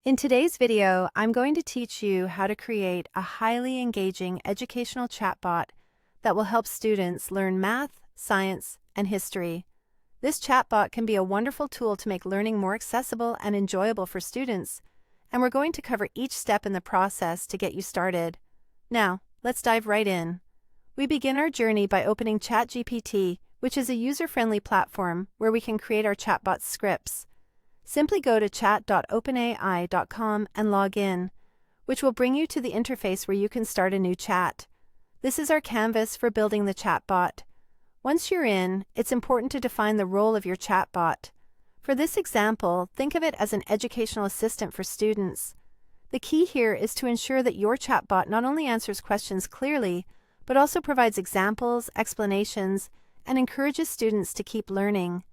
In today's video, I'm going to teach you how to create a highly engaging educational chatbot that will help students learn math, science, and history. This chatbot can be a wonderful tool to make learning more accessible and enjoyable for students, and we're going to cover each step in the process to get you started. Now, let's dive right in. We begin our journey by opening ChatGPT, which is a user-friendly platform where we can create our chatbot scripts. Simply go to chat.openai.com and log in, which will bring you to the interface where you can start a new chat. This is our canvas for building the chatbot. Once you're in, it's important to define the role of your chatbot. For this example, think of it as an educational assistant for students. The key here is to ensure that your chatbot not only answers questions clearly, but also provides examples, explanations, and encourages students to keep learning.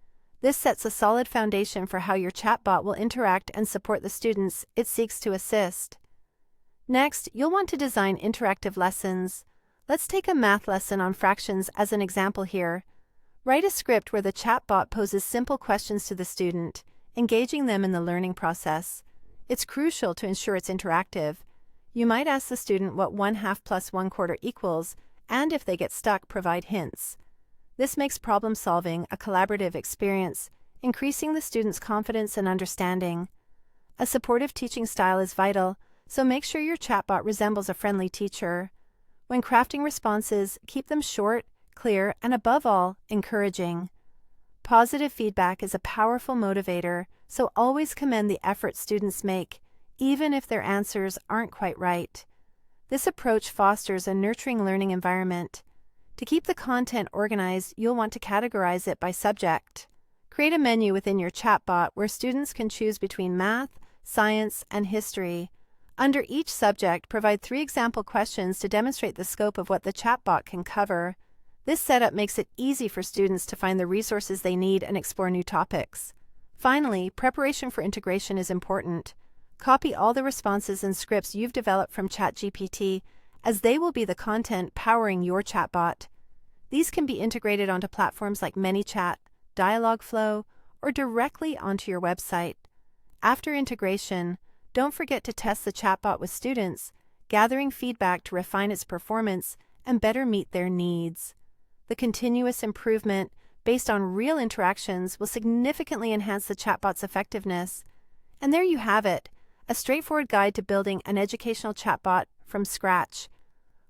This sets a solid foundation for how your chatbot will interact and support the students it seeks to assist. Next, you'll want to design interactive lessons. Let's take a math lesson on fractions as an example here. Write a script where the chatbot poses simple questions to the student, engaging them in the learning process. It's crucial to ensure it's interactive. You might ask the student what 1/2 plus 1/4 equals, and if they get stuck, provide hints. This makes problem-solving a collaborative experience, increasing the student's confidence and understanding. A supportive teaching style is vital, so make sure your chatbot resembles a friendly teacher. When crafting responses, keep them short, clear, and above all, encouraging. Positive feedback is a powerful motivator, so always commend the effort students make, even if their answers aren't quite right. This approach fosters a nurturing learning environment. To keep the content organized, you'll want to categorize it by subject. Create a menu within your chatbot where students can choose between math, science, and history. Under each subject, provide 3 example questions to demonstrate the scope of what the chatbot can cover. This setup makes it easy for students to find the resources they need and explore new topics. Finally, preparation for integration is important. Copy all the responses and scripts you've developed from ChatGPT, as they will be the content powering your chatbot. These can be integrated onto platforms like ManyChat, Dialogflow, or directly onto your website. After integration, don't forget to test the chatbot with students, gathering feedback to refine its performance and better meet their needs. The continuous improvement, based on real interactions, will significantly enhance the chatbot's effectiveness. And there you have it, a straightforward guide to building an educational chatbot from scratch.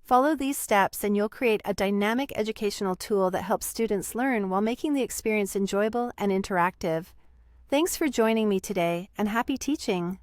Follow these steps and you'll create a dynamic educational tool that helps students learn while making the experience enjoyable and interactive. Thanks for joining me today, and happy teaching!